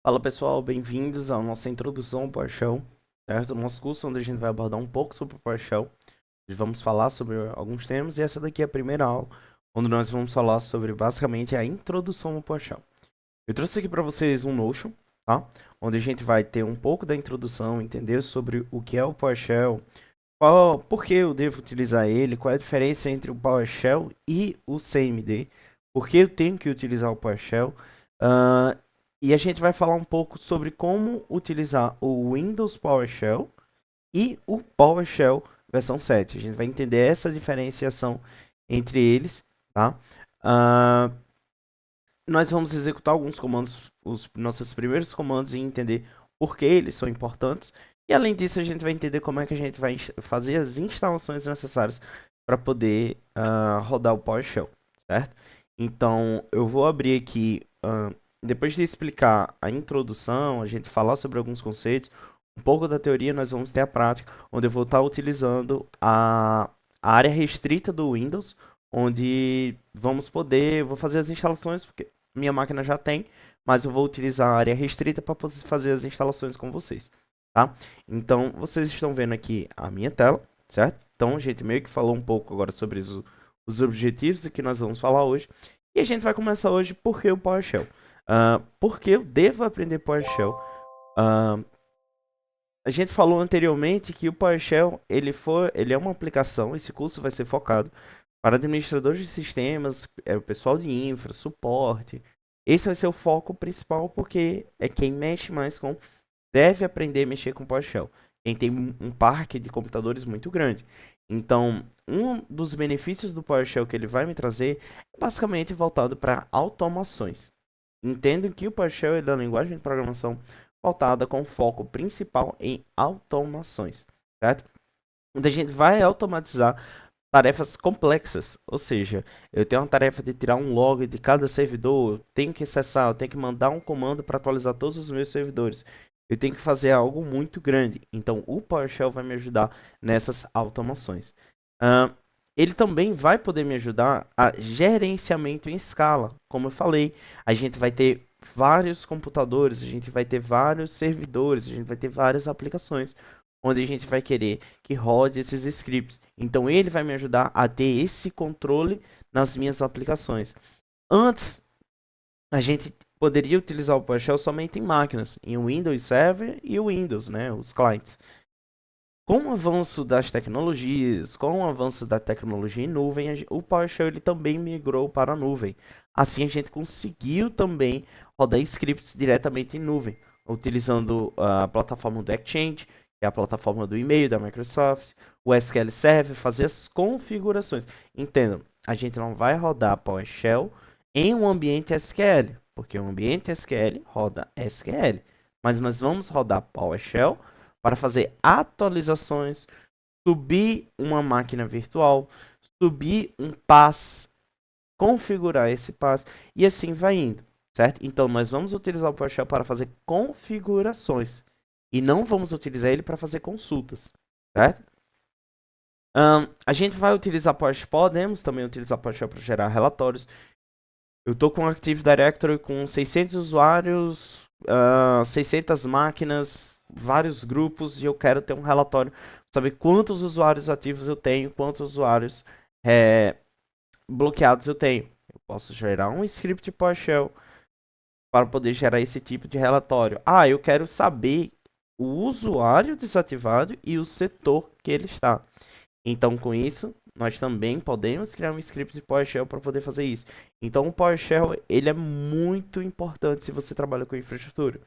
Fala pessoal, bem-vindos à nossa introdução ao PowerShell, certo? Nosso curso onde a gente vai abordar um pouco sobre o PowerShell. Vamos falar sobre alguns temas e essa daqui é a primeira aula, onde nós vamos falar sobre basicamente a introdução ao PowerShell. Eu trouxe aqui para vocês um Notion, tá? Onde a gente vai ter um pouco da introdução, entender sobre o que é o PowerShell, por que eu devo utilizar ele, qual é a diferença entre o PowerShell e o CMD, por que eu tenho que utilizar o PowerShell, ah, e a gente vai falar um pouco sobre como utilizar o Windows PowerShell e o PowerShell versão 7. A gente vai entender essa diferenciação entre eles, tá? Ah, Nós vamos executar alguns comandos, os nossos primeiros comandos e entender por que eles são importantes. E além disso, a gente vai entender como é que a gente vai fazer as instalações necessárias para poder rodar o PowerShell, certo? Então, eu vou abrir aqui, depois de explicar a introdução, a gente falar sobre alguns conceitos, um pouco da teoria, nós vamos ter a prática, onde eu vou estar utilizando a área restrita do Windows, onde vou fazer as instalações, porque minha máquina já tem, mas eu vou utilizar a área restrita para poder fazer as instalações com vocês, tá? Então, vocês estão vendo aqui a minha tela, certo? Então, a gente meio que falou um pouco agora sobre os objetivos que nós vamos falar hoje. E a gente vai começar hoje por que o PowerShell. Por que eu devo aprender PowerShell? Uh, a gente falou anteriormente que o PowerShell ele é uma aplicação, esse curso vai ser focado para administradores de sistemas, o pessoal de infra, suporte. Esse vai ser o foco principal porque é quem mexe mais com, deve aprender a mexer com PowerShell. Quem tem um parque de computadores muito grande. Então, um dos benefícios do PowerShell que ele vai me trazer é basicamente voltado para automações. Entendo que o PowerShell é da linguagem de programação voltada com foco principal em automações, certo? Onde a gente vai automatizar tarefas complexas, ou seja, eu tenho uma tarefa de tirar um log de cada servidor, eu tenho que acessar, eu tenho que mandar um comando para atualizar todos os meus servidores. Eu tenho que fazer algo muito grande. Então, o PowerShell vai me ajudar nessas automações. Uh, Ele também vai poder me ajudar a gerenciamento em escala. Como eu falei, a gente vai ter vários computadores, a gente vai ter vários servidores, a gente vai ter várias aplicações onde a gente vai querer que rode esses scripts. Então ele vai me ajudar a ter esse controle nas minhas aplicações. Antes, a gente poderia utilizar o PowerShell somente em máquinas, em Windows Server e o Windows, né, os clientes. Com o avanço das tecnologias, com o avanço da tecnologia em nuvem, o PowerShell ele também migrou para a nuvem. Assim a gente conseguiu também rodar scripts diretamente em nuvem, utilizando a plataforma do Exchange, que é a plataforma do e-mail da Microsoft, o SQL Server, fazer as configurações. Entendam, a gente não vai rodar PowerShell em um ambiente SQL, porque o ambiente SQL roda SQL, mas nós vamos rodar PowerShell para fazer atualizações, subir uma máquina virtual, subir um pass, configurar esse pass e assim vai indo, certo? Então nós vamos utilizar o PowerShell para fazer configurações e não vamos utilizar ele para fazer consultas, certo? A gente vai utilizar PowerShell, podemos também utilizar PowerShell para gerar relatórios. Eu estou com o Active Directory com 600 usuários, 600 máquinas, vários grupos e eu quero ter um relatório, saber quantos usuários ativos eu tenho, quantos usuários é, bloqueados eu tenho. Eu posso gerar um script PowerShell para poder gerar esse tipo de relatório. Eu quero saber o usuário desativado e o setor que ele está. Então, com isso, nós também podemos criar um script de PowerShell para poder fazer isso. Então, o PowerShell ele é muito importante se você trabalha com infraestrutura.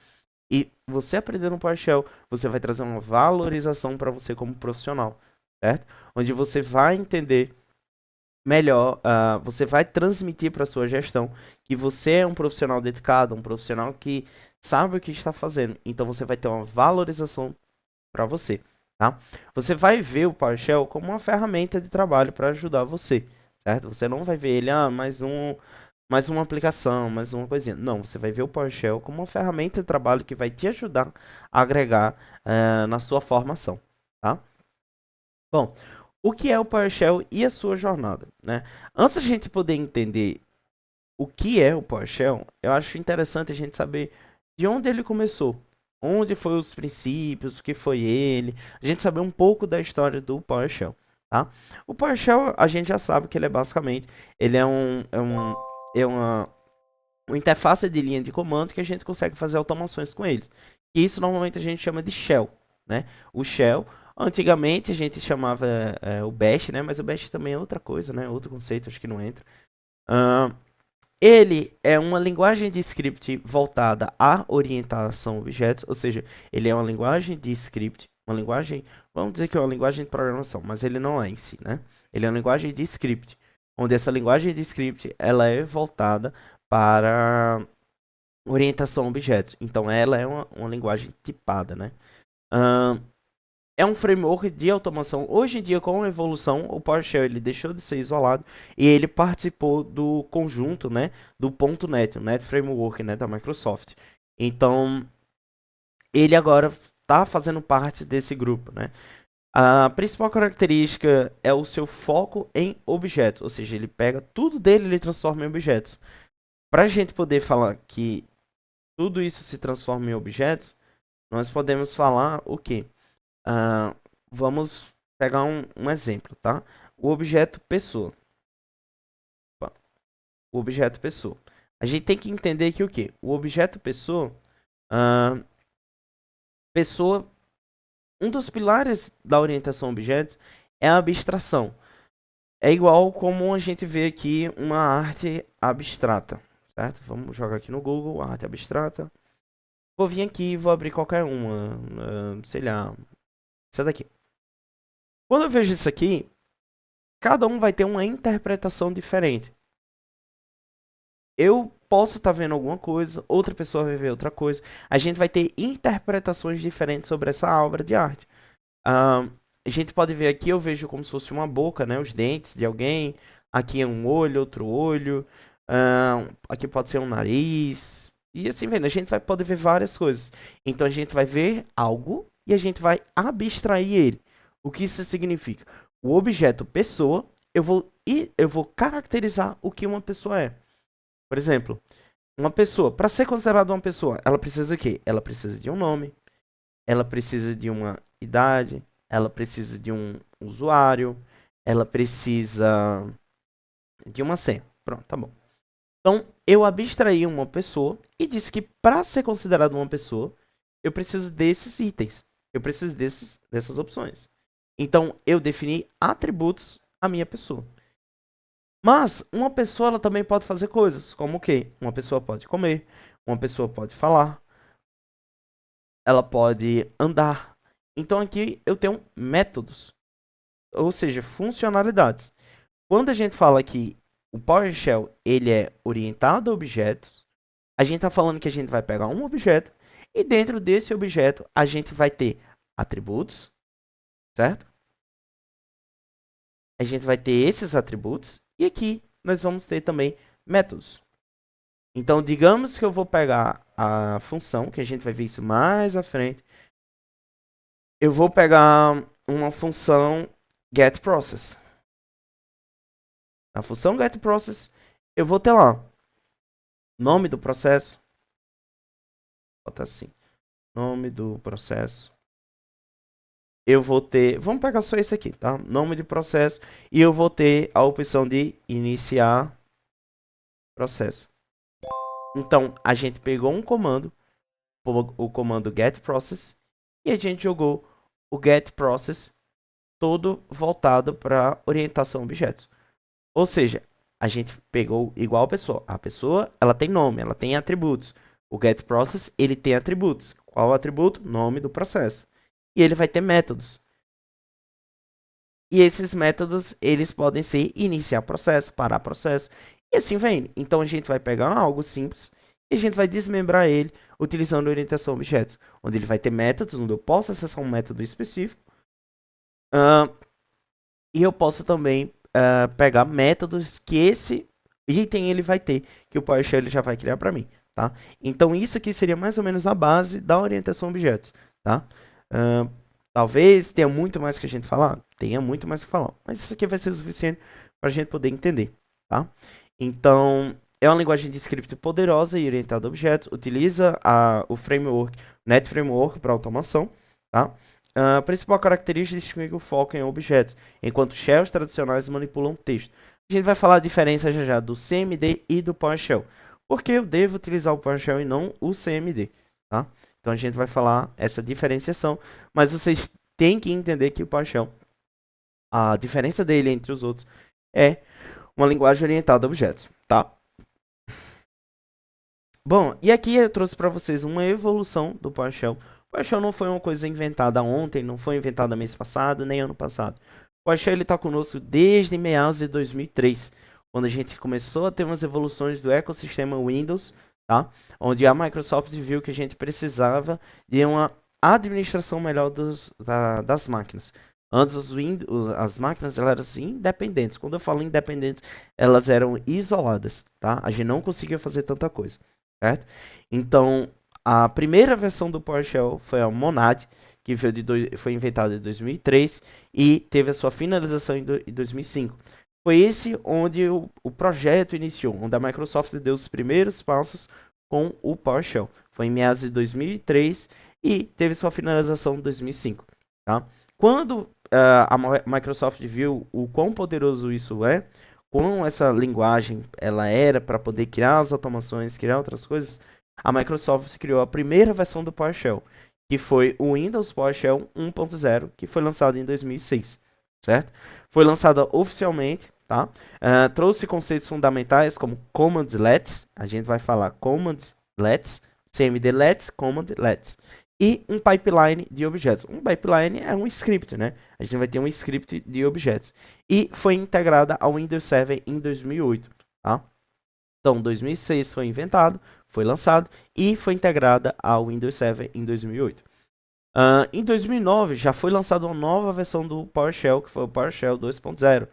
E você aprendendo PowerShell, você vai trazer uma valorização para você como profissional, certo? Onde você vai entender melhor, você vai transmitir para sua gestão que você é um profissional dedicado, um profissional que sabe o que está fazendo. Então, você vai ter uma valorização para você, tá? Você vai ver o PowerShell como uma ferramenta de trabalho para ajudar você, certo? Você não vai ver ele, mais uma aplicação, mais uma coisinha. Não, você vai ver o PowerShell como uma ferramenta de trabalho que vai te ajudar a agregar na sua formação, tá? Bom, o que é o PowerShell e a sua jornada, né? Antes da gente poder entender o que é o PowerShell, eu acho interessante a gente saber de onde ele começou, onde foi os princípios, o que foi ele, a gente saber um pouco da história do PowerShell, tá? O PowerShell a gente já sabe que ele é basicamente, ele é uma interface de linha de comando que a gente consegue fazer automações com eles. E isso normalmente a gente chama de shell, né? O shell, antigamente a gente chamava o bash, né? Mas o bash também é outra coisa, né? Outro conceito, acho que não entra. Uh, ele é uma linguagem de script voltada à orientação a objetos, ou seja, ele é uma linguagem de script, uma linguagem, vamos dizer que é uma linguagem de programação, mas ele não é em si, né? Ele é uma linguagem de script, onde essa linguagem de script ela é voltada para orientação a objetos. Então ela é uma linguagem tipada, né? Uh, é um framework de automação. Hoje em dia, com a evolução, o PowerShell ele deixou de ser isolado e ele participou do conjunto, né, do .NET, o Net Framework, né, da Microsoft. Então, ele agora está fazendo parte desse grupo, né? A principal característica é o seu foco em objetos, ou seja, ele pega tudo dele e ele transforma em objetos. Para a gente poder falar que tudo isso se transforma em objetos, nós podemos falar o quê? Ah, vamos pegar um exemplo, tá? O objeto pessoa. Opa, o objeto pessoa. A gente tem que entender que o quê? O objeto pessoa, ah, pessoa, um dos pilares da orientação a objetos é a abstração. É igual como a gente vê aqui uma arte abstrata, certo? Vamos jogar aqui no Google, arte abstrata. Vou vir aqui e vou abrir qualquer uma, sei lá, essa daqui. Quando eu vejo isso aqui, cada um vai ter uma interpretação diferente. Eu posso estar vendo alguma coisa, outra pessoa vai ver outra coisa. A gente vai ter interpretações diferentes sobre essa obra de arte. Ah, a gente pode ver aqui, eu vejo como se fosse uma boca, né? Os dentes de alguém. Aqui é um olho, outro olho. Aqui pode ser um nariz. E assim vendo, a gente vai poder ver várias coisas. Então a gente vai ver algo e a gente vai abstrair ele. O que isso significa? O objeto pessoa, eu vou caracterizar o que uma pessoa é. Por exemplo, uma pessoa, para ser considerada uma pessoa, ela precisa do quê? Ela precisa de um nome, ela precisa de uma idade, ela precisa de um usuário, ela precisa de uma senha. Pronto, tá bom. Então, eu abstraí uma pessoa e disse que para ser considerado uma pessoa, eu preciso desses itens. Eu preciso dessas opções. Então, eu defini atributos à minha pessoa. Mas uma pessoa ela também pode fazer coisas, como o quê? Uma pessoa pode comer, uma pessoa pode falar, ela pode andar. Então aqui eu tenho métodos, ou seja, funcionalidades. Quando a gente fala que o PowerShell ele é orientado a objetos, a gente está falando que a gente vai pegar um objeto e dentro desse objeto a gente vai ter atributos, certo? A gente vai ter esses atributos e aqui nós vamos ter também métodos. Então, digamos que eu vou pegar a função, que a gente vai ver isso mais à frente. Eu vou pegar uma função getProcess. Na função getProcess, eu vou ter lá nome do processo. Vou botar assim, nome do processo. Eu vou ter, vamos pegar só esse aqui, tá? Nome de processo. E eu vou ter a opção de iniciar processo. Então, a gente pegou um comando, o comando getProcess, e a gente jogou o getProcess todo voltado para orientação a objetos. Ou seja, a gente pegou igual a pessoa. A pessoa, ela tem nome, ela tem atributos. O getProcess, ele tem atributos. Qual o atributo? Nome do processo. E ele vai ter métodos. E esses métodos, eles podem ser iniciar processo, parar processo, e assim vem. Então a gente vai pegar algo simples e a gente vai desmembrar ele utilizando orientação a objetos, onde ele vai ter métodos, onde eu posso acessar um método específico. E eu posso também pegar métodos que esse item ele vai ter, que o PowerShell ele já vai criar para mim, tá? Então isso aqui seria mais ou menos a base da orientação a objetos, tá? Uh, talvez tenha muito mais que a gente falar, tenha muito mais que falar, mas isso aqui vai ser o suficiente para a gente poder entender, tá? Então É uma linguagem de script poderosa e orientada a objetos, utiliza o framework, Net Framework para automação, tá? A principal característica distingue o foco em objetos, enquanto shells tradicionais manipulam texto. A gente vai falar a diferença já já do CMD e do PowerShell. Por que eu devo utilizar o PowerShell e não o CMD, tá? Então a gente vai falar essa diferenciação, mas vocês têm que entender que o PowerShell, a diferença dele entre os outros é uma linguagem orientada a objetos, tá? Bom, e aqui eu trouxe para vocês uma evolução do PowerShell. O PowerShell não foi uma coisa inventada ontem, não foi inventada mês passado, nem ano passado. O PowerShell está conosco desde meados de 2003, quando a gente começou a ter umas evoluções do ecossistema Windows, tá? Onde a Microsoft viu que a gente precisava de uma administração melhor das máquinas. Antes as máquinas elas eram assim, independentes. Quando eu falo independentes, elas eram isoladas, tá? A gente não conseguia fazer tanta coisa. Certo? Então, a primeira versão do PowerShell foi a Monad, que foi inventada em 2003 e teve a sua finalização em 2005. Foi esse onde o projeto iniciou, onde a Microsoft deu os primeiros passos com o PowerShell. Foi em meados de 2003 e teve sua finalização em 2005. Tá? Quando a Microsoft viu o quão poderoso isso é, com essa linguagem ela era para poder criar as automações, criar outras coisas, a Microsoft criou a primeira versão do PowerShell, que foi o Windows PowerShell 1.0, que foi lançado em 2006, certo? Foi lançada oficialmente, tá? Trouxe conceitos fundamentais como Command Let's, a gente vai falar Command Let's, CMD Let's, Command Let's, e um pipeline de objetos. Um pipeline é um script, né? A gente vai ter um script de objetos. E foi integrada ao Windows 7 em 2008, tá? Então, 2006 foi inventado, foi lançado e foi integrada ao Windows 7 em 2008. Em 2009 já foi lançada uma nova versão do PowerShell, que foi o PowerShell 2.0.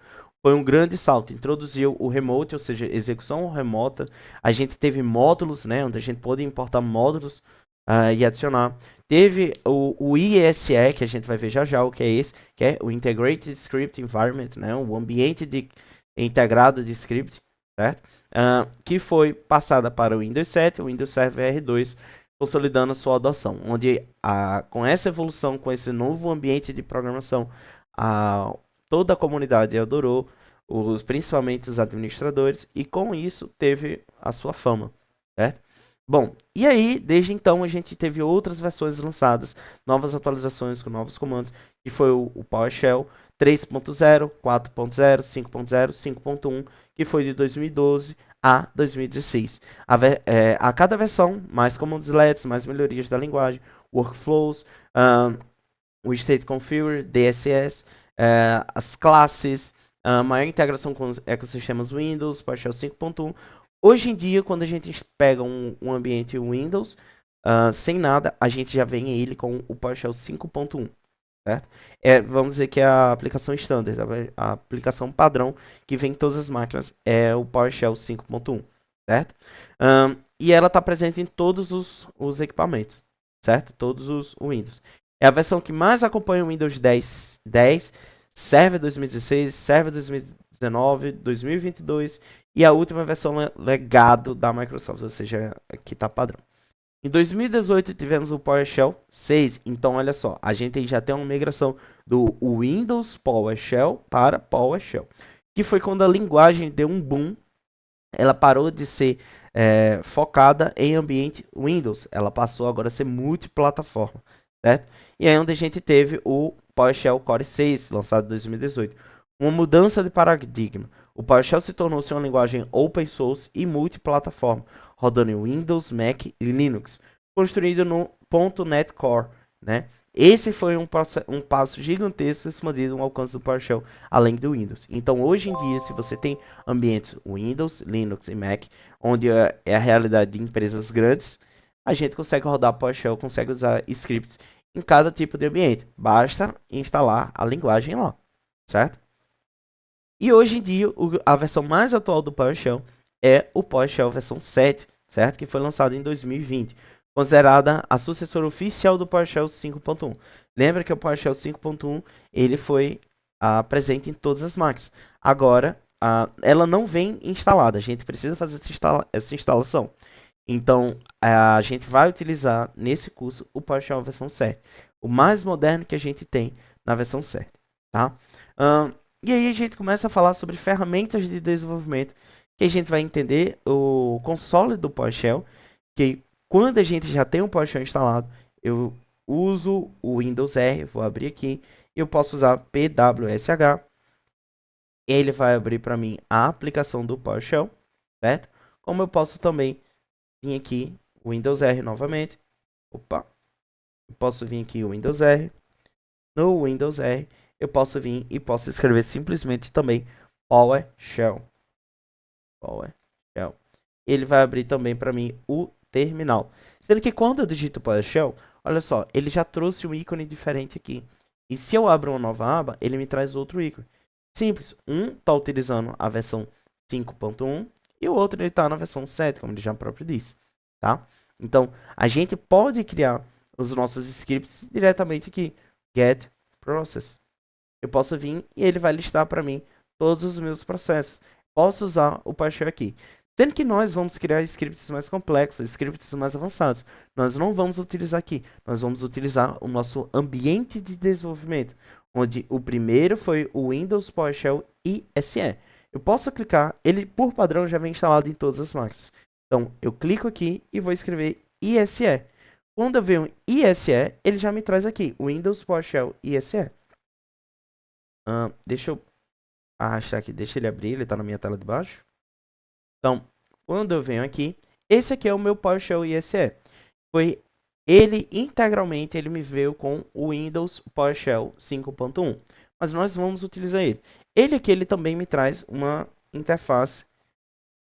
Foi um grande salto, introduziu o remote, ou seja, execução remota. A gente teve módulos, né, onde a gente pôde importar módulos e adicionar. Teve o ISE, que a gente vai ver já já o que é esse, que é o Integrated Script Environment, né, o ambiente integrado de script, certo? Que foi passada para o Windows 7, o Windows Server R2, consolidando a sua adoção, onde com essa evolução, com esse novo ambiente de programação, toda a comunidade adorou, principalmente os administradores, e com isso teve a sua fama, certo? Bom, e aí, desde então, a gente teve outras versões lançadas, novas atualizações com novos comandos, que foi o PowerShell 3.0, 4.0, 5.0, 5.1, que foi de 2012 a 2016. A cada versão, mais comandos LEDs, mais melhorias da linguagem, workflows, o State Configure, DSS, as classes, maior integração com os ecossistemas Windows, PowerShell 5.1. Hoje em dia, quando a gente pega um ambiente Windows, sem nada, a gente já vem ele com o PowerShell 5.1. Certo? Vamos dizer que é a aplicação standard, a aplicação padrão que vem em todas as máquinas é o PowerShell 5.1, certo? E ela está presente em todos os equipamentos, certo? Todos os Windows. É a versão que mais acompanha o Windows 10, Server 2016, Server 2019, 2022 e a última versão legado da Microsoft, ou seja, que está padrão. Em 2018 tivemos o PowerShell 6, então olha só, a gente já tem uma migração do Windows PowerShell para PowerShell, que foi quando a linguagem deu um boom, ela parou de ser focada em ambiente Windows, ela passou agora a ser multiplataforma, certo? E aí onde a gente teve o PowerShell Core 6, lançado em 2018, uma mudança de paradigma. O PowerShell se tornou-se uma linguagem open source e multiplataforma, rodando em Windows, Mac e Linux, construído no .NET Core, né? Esse foi um passo gigantesco expandido no alcance do PowerShell, além do Windows. Então, hoje em dia, se você tem ambientes Windows, Linux e Mac, onde é a realidade de empresas grandes, a gente consegue rodar PowerShell, consegue usar scripts em cada tipo de ambiente. Basta instalar a linguagem lá, certo? E hoje em dia, a versão mais atual do PowerShell é o PowerShell versão 7, certo? Que foi lançado em 2020, considerada a sucessora oficial do PowerShell 5.1. Lembra que o PowerShell 5.1 ele foi presente em todas as máquinas. Agora, ela não vem instalada, a gente precisa fazer essa instalação. Então, a gente vai utilizar nesse curso o PowerShell versão 7, o mais moderno que a gente tem na versão 7, tá? E aí a gente começa a falar sobre ferramentas de desenvolvimento, que a gente vai entender o console do PowerShell, que quando a gente já tem um PowerShell instalado, eu uso o Windows R, vou abrir aqui, eu posso usar PWSH, ele vai abrir para mim a aplicação do PowerShell, certo? Como eu posso também vir aqui, Windows R novamente, opa, eu posso vir aqui o Windows R, no Windows R, eu posso vir e posso escrever simplesmente também PowerShell. PowerShell. Ele vai abrir também para mim o terminal. Sendo que quando eu digito PowerShell, olha só, ele já trouxe um ícone diferente aqui. E se eu abro uma nova aba, ele me traz outro ícone. Simples. Um está utilizando a versão 5.1 e o outro está na versão 7, como ele já próprio disse. Tá? Então, a gente pode criar os nossos scripts diretamente aqui. Get process. Eu posso vir e ele vai listar para mim todos os meus processos. Posso usar o PowerShell aqui. Sendo que nós vamos criar scripts mais complexos, scripts mais avançados. Nós não vamos utilizar aqui. Nós vamos utilizar o nosso ambiente de desenvolvimento, onde o primeiro foi o Windows PowerShell ISE. Eu posso clicar, ele por padrão já vem instalado em todas as máquinas. Então, eu clico aqui e vou escrever ISE. Quando eu venho ISE, ele já me traz aqui, o Windows PowerShell ISE. Deixa eu arrastar aqui, deixa ele abrir, ele está na minha tela de baixo. Então, quando eu venho aqui, esse aqui é o meu PowerShell ISE. Foi ele integralmente, ele me veio com o Windows PowerShell 5.1. Mas nós vamos utilizar ele. Ele aqui, ele também me traz uma interface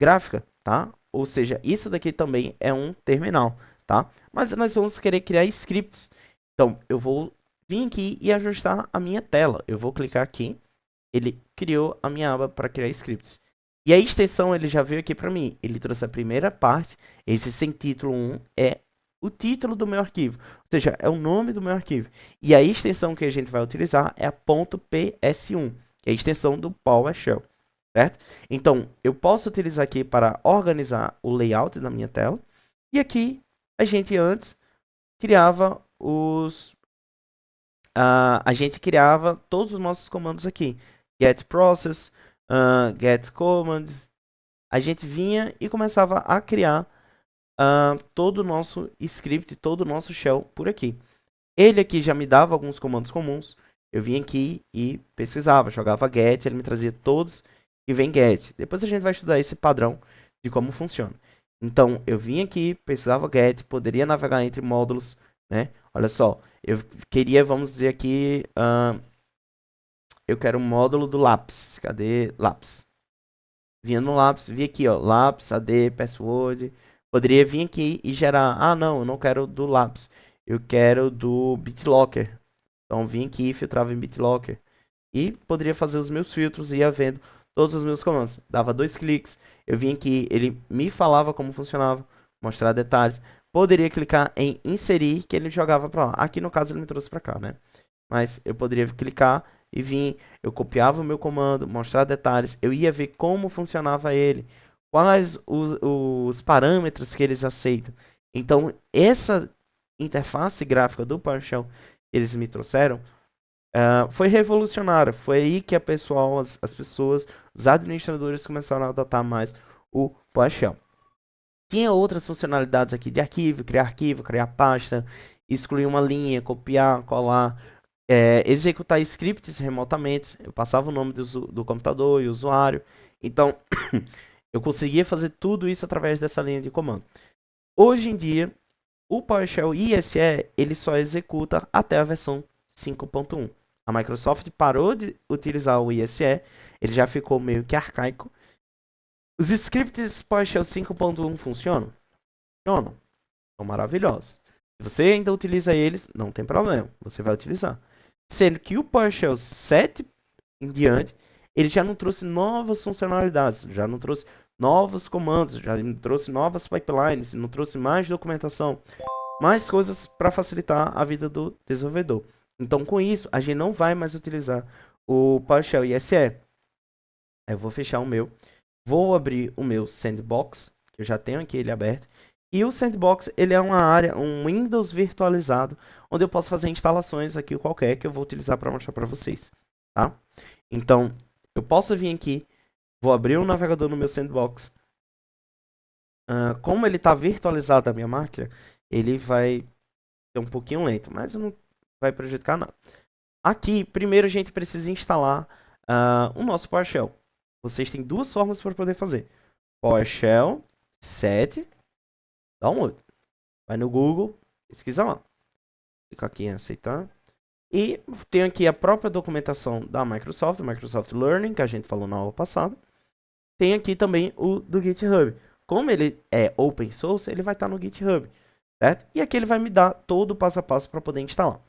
gráfica, tá? Ou seja, isso daqui também é um terminal, tá? Mas nós vamos querer criar scripts. Então, eu vou vir aqui e ajustar a minha tela. Eu vou clicar aqui. Ele criou a minha aba para criar scripts. E a extensão ele já veio aqui para mim. Ele trouxe a primeira parte. Esse sem título 1 é o título do meu arquivo. Ou seja, é o nome do meu arquivo. E a extensão que a gente vai utilizar é a .ps1, que é a extensão do PowerShell. Certo? Então, eu posso utilizar aqui para organizar o layout da minha tela. E aqui, a gente antes criava a gente criava todos os nossos comandos aqui. Get process, get command. A gente vinha e começava a criar todo o nosso script, todo o nosso shell por aqui. Ele aqui já me dava alguns comandos comuns. Eu vinha aqui e pesquisava, jogava get, ele me trazia todos e vem get. Depois a gente vai estudar esse padrão de como funciona. Então, eu vim aqui, pesquisava get, poderia navegar entre módulos, né? Olha só, eu queria, vamos dizer aqui, eu quero um módulo do lápis. Cadê lápis? Vinha no lápis, vi aqui, ó, lápis, AD, password. Poderia vir aqui e gerar, não, eu não quero do lápis, eu quero do BitLocker. Então, vim aqui e filtrava em BitLocker. E poderia fazer os meus filtros e ia vendo todos os meus comandos. Dava 2 cliques, eu vim aqui, ele me falava como funcionava, mostrar detalhes. Poderia clicar em inserir, que ele jogava para lá. Aqui no caso ele me trouxe para cá, né? Mas eu poderia clicar e vir, eu copiava o meu comando, mostrar detalhes, eu ia ver como funcionava ele, quais os parâmetros que eles aceitam. Então, essa interface gráfica do PowerShell que eles me trouxeram foi revolucionária. Foi aí que as pessoas, os administradores começaram a adotar mais o PowerShell. Tinha outras funcionalidades aqui de arquivo, criar pasta, excluir uma linha, copiar, colar, executar scripts remotamente. Eu passava o nome do computador e usuário. Então, eu conseguia fazer tudo isso através dessa linha de comando. Hoje em dia, o PowerShell ISE ele só executa até a versão 5.1. A Microsoft parou de utilizar o ISE, ele já ficou meio que arcaico. Os scripts PowerShell 5.1 funcionam? Funcionam. São maravilhosos. Se você ainda utiliza eles, não tem problema, você vai utilizar. Sendo que o PowerShell 7 em diante, ele já não trouxe novas funcionalidades, já não trouxe novos comandos, já não trouxe novas pipelines, não trouxe mais documentação, mais coisas para facilitar a vida do desenvolvedor. Então, com isso, a gente não vai mais utilizar o PowerShell ISE. Aí eu vou fechar o meu. Vou abrir o meu Sandbox, que eu já tenho aqui ele aberto. E o Sandbox, ele é uma área, um Windows virtualizado, onde eu posso fazer instalações aqui qualquer que eu vou utilizar para mostrar para vocês, tá? Então, eu posso vir aqui, vou abrir um navegador no meu Sandbox. Como ele está virtualizado na minha máquina, ele vai ser um pouquinho lento, mas não vai prejudicar nada. Aqui, primeiro a gente precisa instalar o nosso PowerShell. Vocês têm duas formas para poder fazer. PowerShell 7, download. Vai no Google, pesquisa lá. Clica aqui em aceitar. E tem aqui a própria documentação da Microsoft Learning, que a gente falou na aula passada. Tem aqui também o do GitHub. Como ele é open source, ele vai estar no GitHub, certo? E aqui ele vai me dar todo o passo a passo para poder instalar.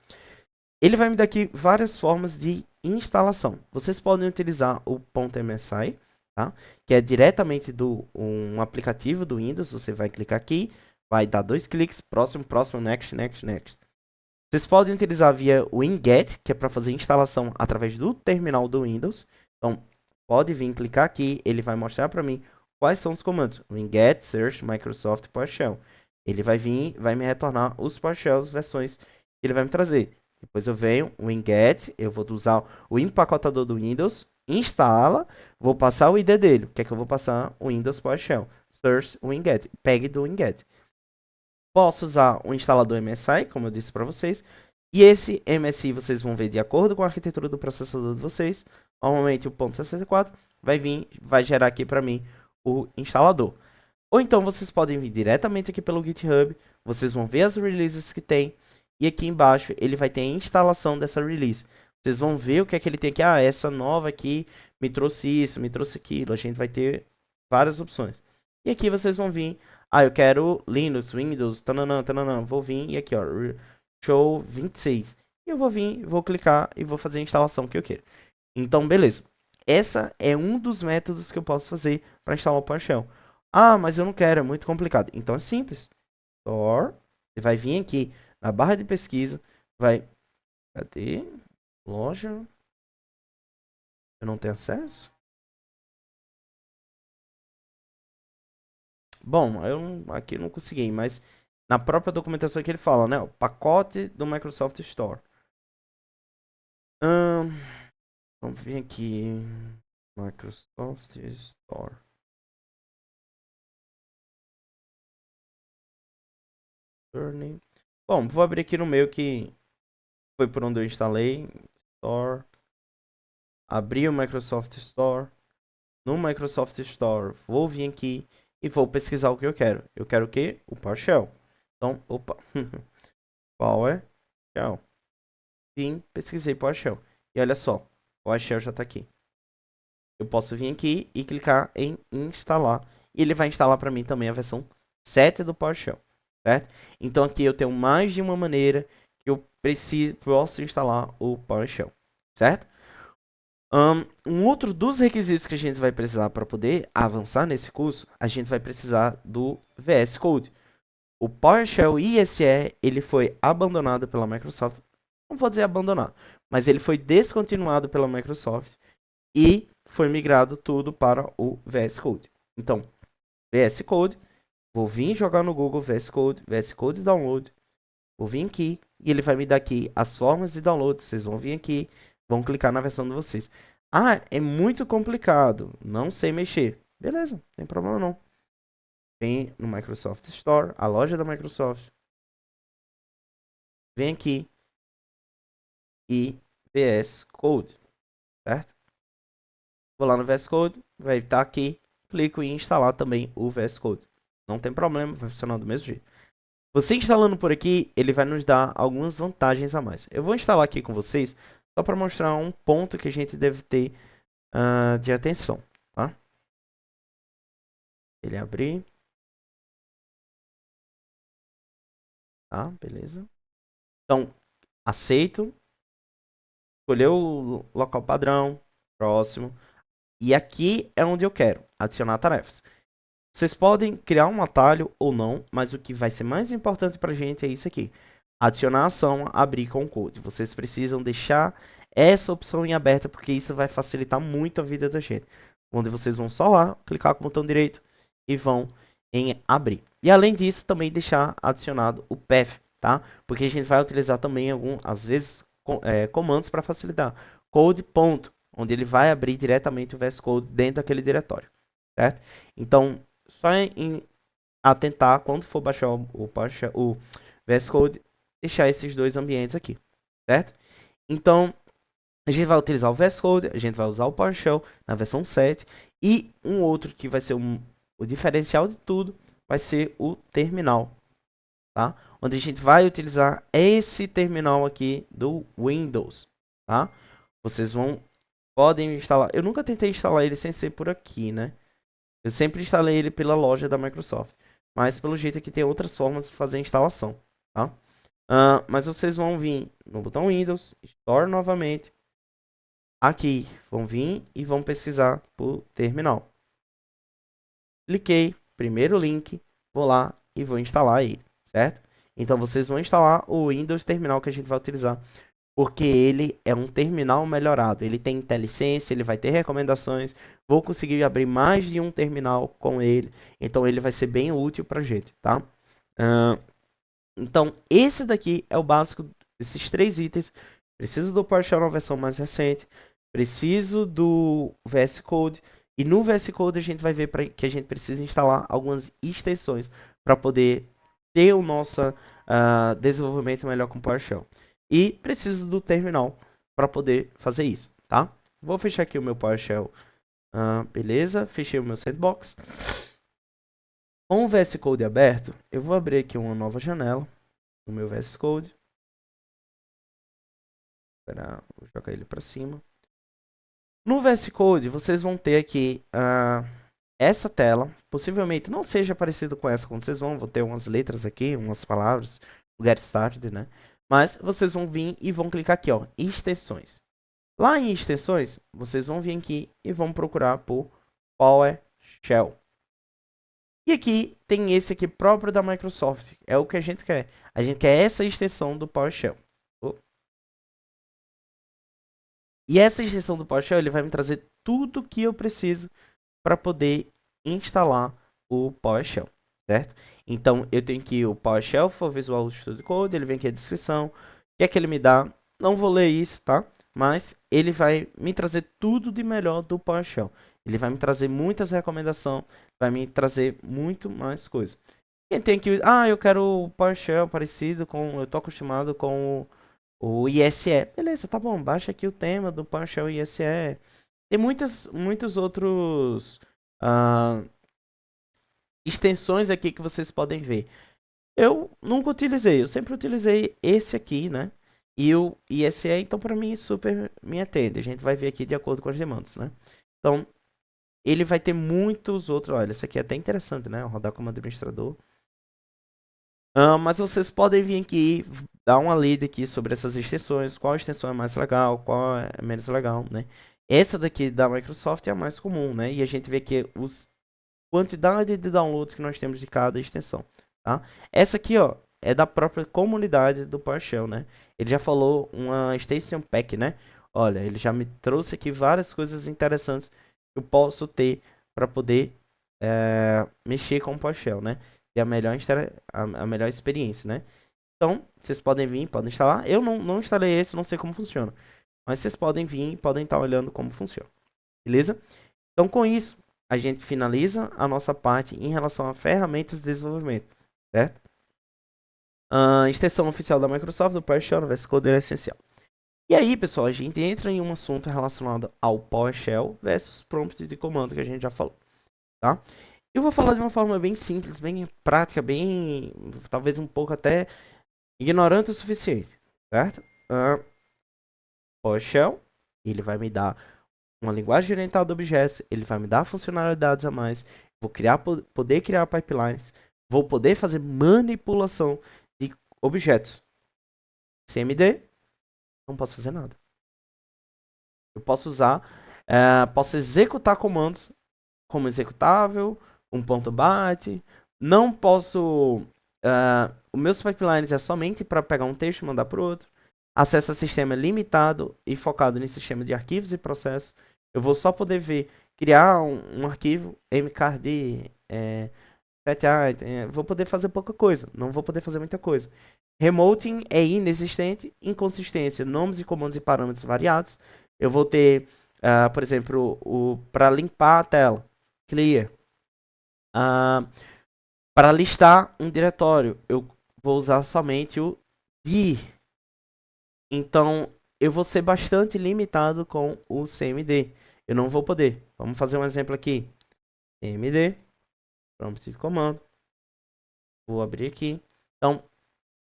Ele vai me dar aqui várias formas de instalação. Vocês podem utilizar o .msi, tá? Que é diretamente do um aplicativo do Windows. Você vai clicar aqui, vai dar 2 cliques, próximo, próximo, next, next, next. Vocês podem utilizar via o Winget, que é para fazer instalação através do terminal do Windows. Então, pode vir clicar aqui, ele vai mostrar para mim quais são os comandos. Winget, Search, Microsoft, PowerShell. Ele vai vir, vai me retornar os PowerShells, versões que ele vai me trazer. Depois eu venho, Winget, eu vou usar o empacotador do Windows, instala, vou passar o ID dele. O que é que eu vou passar? O Windows PowerShell. Search Winget, pegue do Winget. Posso usar o instalador MSI, como eu disse para vocês. E esse MSI vocês vão ver de acordo com a arquitetura do processador de vocês. Normalmente o .64 vai vir, vai gerar aqui para mim o instalador. Ou então vocês podem vir diretamente aqui pelo GitHub. Vocês vão ver as releases que tem. E aqui embaixo ele vai ter a instalação dessa release. Vocês vão ver o que é que ele tem aqui. Ah, essa nova aqui me trouxe isso, me trouxe aquilo. A gente vai ter várias opções. E aqui vocês vão vir. Ah, eu quero Linux, Windows, tananã, tananã. Vou vir e aqui, ó, Show 26. E eu vou vir, vou clicar e vou fazer a instalação que eu quero. Então, beleza. Essa é um dos métodos que eu posso fazer para instalar o PowerShell. Ah, mas eu não quero, é muito complicado. Então é simples. Store, você vai vir aqui na barra de pesquisa, vai. Cadê? Loja. Eu não tenho acesso? Bom, aqui não consegui, mas na própria documentação que ele fala, né? O pacote do Microsoft Store. Vamos vir aqui. Microsoft Store. Learning. Bom, vou abrir aqui no meu que foi por onde eu instalei. Store. Abri o Microsoft Store. No Microsoft Store, vou vir aqui e vou pesquisar o que eu quero. Eu quero o quê? O PowerShell. Então, opa. PowerShell. Vim, pesquisei PowerShell. E olha só, o PowerShell já está aqui. Eu posso vir aqui e clicar em instalar. E ele vai instalar para mim também a versão 7 do PowerShell. Certo? Então aqui eu tenho mais de uma maneira que eu posso instalar o PowerShell. Certo? Um outro dos requisitos que a gente vai precisar para poder avançar nesse curso, a gente vai precisar do VS Code. O PowerShell ISE, ele foi abandonado pela Microsoft. Não vou dizer abandonado, mas ele foi descontinuado pela Microsoft e foi migrado tudo para o VS Code. Então, VS Code, vou vir jogar no Google VS Code Download. Vou vir aqui e ele vai me dar aqui as formas de download. Vocês vão vir aqui, vão clicar na versão de vocês. Ah, é muito complicado, não sei mexer. Beleza, não tem problema não. Vem no Microsoft Store, a loja da Microsoft. Vem aqui e VS Code, certo? Vou lá no VS Code, vai estar aqui, clico em instalar também o VS Code. Não tem problema, vai funcionar do mesmo jeito. Você instalando por aqui, ele vai nos dar algumas vantagens a mais. Eu vou instalar aqui com vocês, só para mostrar um ponto que a gente deve ter de atenção, tá? Ele abrir. Tá, beleza. Então, aceito. Escolher o local padrão, próximo. E aqui é onde eu quero adicionar tarefas. Vocês podem criar um atalho ou não, mas o que vai ser mais importante para a gente é isso aqui. Adicionar a ação, abrir com code. Vocês precisam deixar essa opção em aberta, porque isso vai facilitar muito a vida da gente. onde vocês vão só lá, clicar com o botão direito e vão em abrir. E além disso, também deixar adicionado o path, tá? Porque a gente vai utilizar também às vezes, comandos para facilitar. Code ponto, onde ele vai abrir diretamente o VS Code dentro daquele diretório, certo? Então, só em atentar quando for baixar o VS Code, deixar esses dois ambientes aqui, certo? Então, a gente vai utilizar o VS Code, a gente vai usar o PowerShell na versão 7 e um outro que vai ser o diferencial de tudo vai ser o terminal, tá? Onde a gente vai utilizar esse terminal aqui do Windows, tá? Vocês podem instalar. Eu nunca tentei instalar ele sem ser por aqui, né? Eu sempre instalei ele pela loja da Microsoft, mas pelo jeito aqui tem outras formas de fazer a instalação, tá? Mas vocês vão vir no botão Windows, Store novamente. Aqui vão vir e vão pesquisar por terminal. Cliquei, primeiro link, vou lá e vou instalar ele, certo? Então vocês vão instalar o Windows Terminal que a gente vai utilizar, porque ele é um terminal melhorado. Ele tem IntelliSense, ele vai ter recomendações. Vou conseguir abrir mais de um terminal com ele, então ele vai ser bem útil para a gente, tá? Então esse daqui é o básico desses três itens. Preciso do PowerShell na versão mais recente. Preciso do VS Code. E no VS Code a gente vai ver que a gente precisa instalar algumas extensões para poder ter o nosso desenvolvimento melhor com PowerShell. E preciso do terminal para poder fazer isso, tá? Vou fechar aqui o meu PowerShell. Beleza, fechei o meu sandbox. Com o VS Code aberto, eu vou abrir aqui uma nova janela no meu VS Code. Vou jogar ele para cima. No VS Code, vocês vão ter aqui essa tela. Possivelmente não seja parecido com essa quando vocês vão ter umas letras aqui, umas palavras, o Get Started, né? Mas vocês vão vir e vão clicar aqui, ó, extensões. Lá em extensões, vocês vão vir aqui e vão procurar por PowerShell. E aqui tem esse aqui próprio da Microsoft. É o que a gente quer. A gente quer essa extensão do PowerShell. E essa extensão do PowerShell ele vai me trazer tudo que eu preciso para poder instalar o PowerShell, certo? Então eu tenho aqui o PowerShell for Visual Studio Code, ele vem aqui a descrição, o que é que ele me dá? Não vou ler isso, tá? Mas ele vai me trazer tudo de melhor do PowerShell. Ele vai me trazer muitas recomendações, vai me trazer muito mais coisas. Quem tem que, eu quero o PowerShell parecido com, eu estou acostumado com o ISE. Beleza, tá bom, baixa aqui o tema do PowerShell ISE. Tem muitos outros extensões aqui que vocês podem ver. Eu nunca utilizei, eu sempre utilizei esse aqui, né? E o ISE, então para mim super me atende. A gente vai ver aqui de acordo com as demandas, né? Então, ele vai ter muitos outros. Olha, esse aqui é até interessante, né? Rodar como administrador. Mas vocês podem vir aqui, dar uma lida aqui sobre essas extensões, qual extensão é mais legal, qual é menos legal, né? Essa daqui da Microsoft é a mais comum, né? E a gente vê aqui quantidade de downloads que nós temos de cada extensão, tá? Essa aqui, ó, é da própria comunidade do PowerShell, né? Ele já falou uma extension pack, né? Olha, ele já me trouxe aqui várias coisas interessantes que eu posso ter para poder mexer com o PowerShell, né? E a melhor experiência, né? Então, vocês podem vir, podem instalar. Eu não instalei esse, não sei como funciona. Mas vocês podem vir e podem estar olhando como funciona. Beleza? Então, com isso, a gente finaliza a nossa parte em relação a ferramentas de desenvolvimento. Certo? A extensão oficial da Microsoft, do PowerShell, no VS Code é essencial. E aí, pessoal, a gente entra em um assunto relacionado ao PowerShell versus prompt de comando que a gente já falou. Tá? Eu vou falar de uma forma bem simples, bem prática, bem, talvez um pouco até ignorante o suficiente, certo? PowerShell, ele vai me dar uma linguagem orientada a objetos, ele vai me dar funcionalidades a mais, vou poder criar pipelines, vou poder fazer manipulação de objetos. CMD, não posso fazer nada. Eu posso posso executar comandos como executável, um ponto .bat. Não posso... os meus pipelines é somente para pegar um texto e mandar para o outro. Acesso a sistema limitado e focado no sistema de arquivos e processos. Eu vou só poder ver criar um arquivo mkd, 7A, vou poder fazer pouca coisa, não vou poder fazer muita coisa. Remoting é inexistente, inconsistência, nomes e comandos e parâmetros variados. Eu vou ter, por exemplo, para limpar a tela, clear. Para listar um diretório, eu vou usar somente o dir. Então, eu vou ser bastante limitado com o CMD. Eu não vou poder. Vamos fazer um exemplo aqui. CMD, prompt de comando. Vou abrir aqui. Então,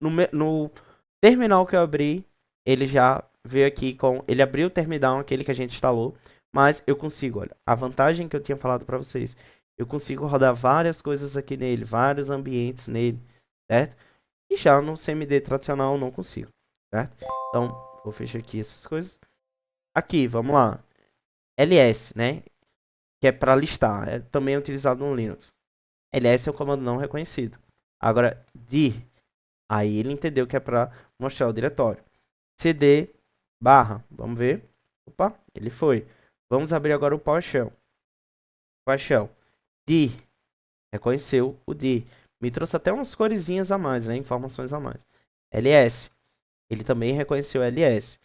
no terminal que eu abri, ele já veio aqui com... Ele abriu o terminal, aquele que a gente instalou. Mas eu consigo, olha, a vantagem que eu tinha falado para vocês. Eu consigo rodar várias coisas aqui nele, vários ambientes nele, certo? E já no CMD tradicional eu não consigo, certo? Então, vou fechar aqui essas coisas. Aqui, vamos lá. ls, né? Que é para listar. É também utilizado no Linux. ls é um comando não reconhecido. Agora, dir. Aí ele entendeu que é para mostrar o diretório. cd barra. Vamos ver. Opa, ele foi. Vamos abrir agora o PowerShell. PowerShell. Dir. Reconheceu o dir. Me trouxe até umas coresinhas a mais, né? Informações a mais. ls. Ele também reconheceu ls.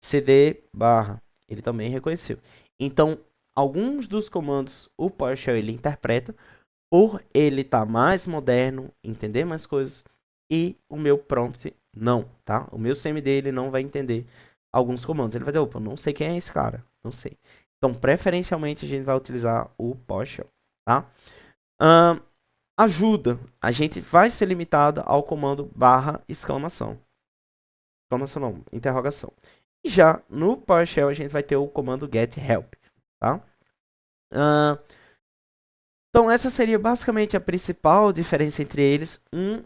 cd barra. Ele também reconheceu. Então, alguns dos comandos o PowerShell ele interpreta por ele estar mais moderno, entender mais coisas, e o meu prompt não, tá? O meu CMD ele não vai entender alguns comandos. Ele vai dizer, opa, não sei quem é esse cara, não sei. Então, preferencialmente, a gente vai utilizar o PowerShell, tá? Ajuda, a gente vai ser limitado ao comando barra exclamação. Exclamação não, interrogação. E já no PowerShell a gente vai ter o comando get help, tá? Então essa seria basicamente a principal diferença entre eles.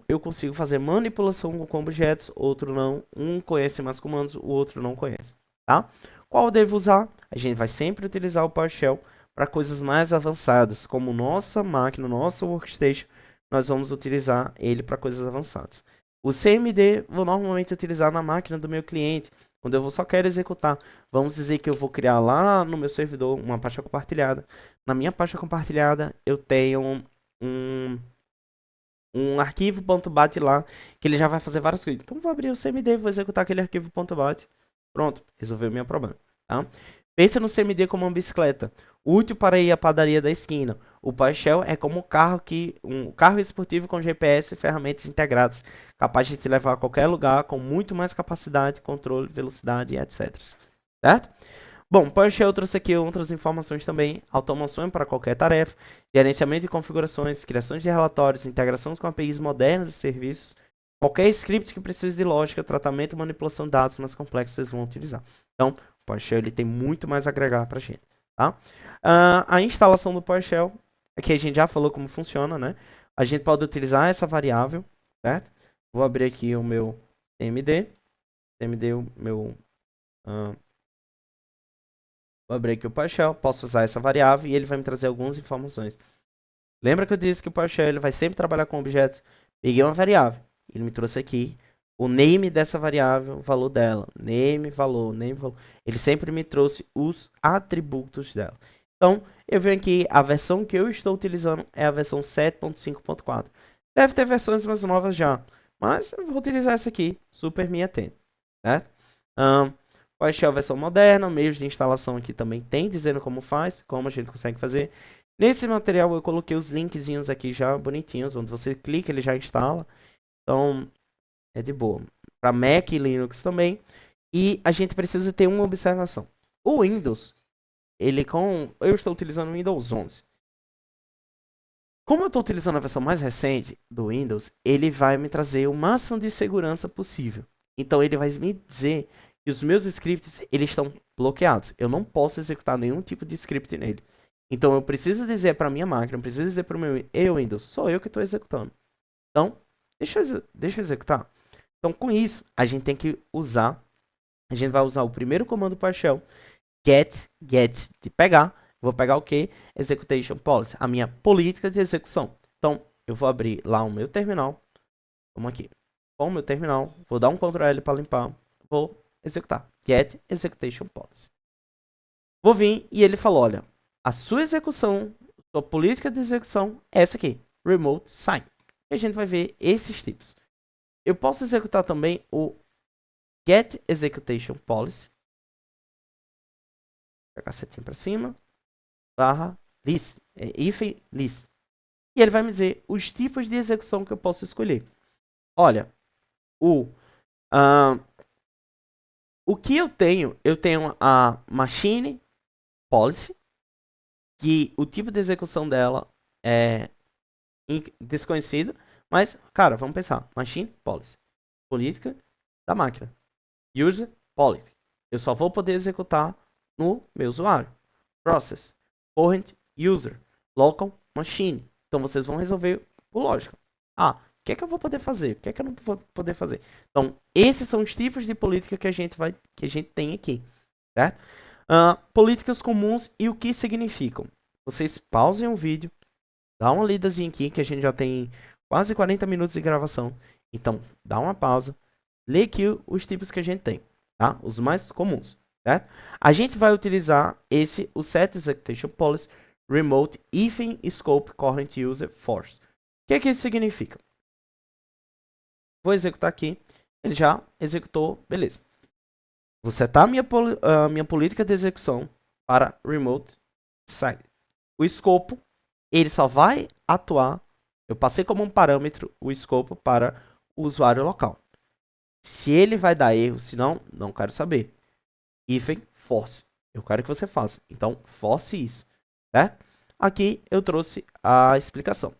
Eu consigo fazer manipulação com objetos, outro não. Um conhece mais comandos, o outro não conhece, tá? Qual eu devo usar? A gente vai sempre utilizar o PowerShell para coisas mais avançadas, como nossa máquina, nossa workstation, nós vamos utilizar ele para coisas avançadas. O CMD vou normalmente utilizar na máquina do meu cliente, quando eu só quero executar. Vamos dizer que eu vou criar lá no meu servidor uma pasta compartilhada. Na minha pasta compartilhada, eu tenho um, um arquivo .bat lá, que ele já vai fazer várias coisas. Então, vou abrir o CMD, vou executar aquele arquivo .bat. Pronto, resolveu o meu problema. Tá? Pensa no CMD como uma bicicleta, útil para ir à padaria da esquina. O PowerShell é como um carro esportivo com GPS e ferramentas integradas, capaz de te levar a qualquer lugar com muito mais capacidade, controle, velocidade, etc. Certo? Bom, PowerShell trouxe aqui outras informações também, automação para qualquer tarefa, gerenciamento de configurações, criações de relatórios, integrações com APIs modernas e serviços, qualquer script que precise de lógica, tratamento e manipulação de dados mais complexos vocês vão utilizar. Então, o PowerShell ele tem muito mais a agregar para a gente. Tá? A instalação do PowerShell, aqui a gente já falou como funciona, né? A gente pode utilizar essa variável, certo? Vou abrir aqui o meu CMD, o meu... Vou abrir aqui o PowerShell, posso usar essa variável e ele vai me trazer algumas informações. Lembra que eu disse que o PowerShell ele vai sempre trabalhar com objetos? Peguei uma variável, ele me trouxe aqui o name dessa variável, o valor dela, name, valor, name, valor. Ele sempre me trouxe os atributos dela. Então, eu venho aqui, a versão que eu estou utilizando é a versão 7.5.4. Deve ter versões mais novas já, mas eu vou utilizar essa aqui, super me atende, certo? PowerShell versão moderna, meios de instalação aqui também tem, dizendo como faz, como a gente consegue fazer. Nesse material eu coloquei os linkzinhos aqui já bonitinhos, onde você clica ele já instala. Então é de boa. Para Mac e Linux também. E a gente precisa ter uma observação. O Windows, eu estou utilizando o Windows 11. Como eu estou utilizando a versão mais recente do Windows, ele vai me trazer o máximo de segurança possível. Então ele vai me dizer que os meus scripts eles estão bloqueados. Eu não posso executar nenhum tipo de script nele. Então eu preciso dizer para minha máquina, eu preciso dizer para o meu Windows, sou eu que estou executando. Então, deixa eu executar. Então com isso, a gente tem que usar, a gente vai usar o primeiro comando PowerShell, get de pegar. Vou pegar o que? Execution Policy, a minha política de execução. Então, eu vou abrir lá o meu terminal. Vamos aqui. Com o meu terminal, vou dar um Ctrl L para limpar. Vou executar. Get Execution Policy. Vou vir e ele falou, olha, a sua execução, sua política de execução é essa aqui, Remote Site. E a gente vai ver esses tipos. Eu posso executar também o Get Execution Policy. Vou pegar a setinha para cima. Barra list. If list. E ele vai me dizer os tipos de execução que eu posso escolher. Olha, o que eu tenho a Machine Policy, que o tipo de execução dela é desconhecido, mas, cara, vamos pensar. Machine Policy, política da máquina. User Policy, eu só vou poder executar no meu usuário. Process, Current User, Local Machine. Então, vocês vão resolver por lógica. O que é que eu vou poder fazer? O que é que eu não vou poder fazer? Então, esses são os tipos de política que a gente tem aqui, certo? Políticas comuns e o que significam. Vocês pausem o vídeo, dá uma lidazinha aqui, que a gente já tem quase 40 minutos de gravação. Então, dá uma pausa, lê aqui os tipos que a gente tem, tá? Os mais comuns, certo? A gente vai utilizar o Set Execution Policy Remote If Scope Current User Force. O que é que isso significa? Vou executar aqui, ele já executou, beleza. Vou setar a minha política de execução para Remote Site. O escopo, ele só vai atuar, eu passei como um parâmetro o escopo para o usuário local. Se ele vai dar erro, se não, não quero saber. If force, eu quero que você faça. Então, force isso, certo? Aqui eu trouxe a explicação.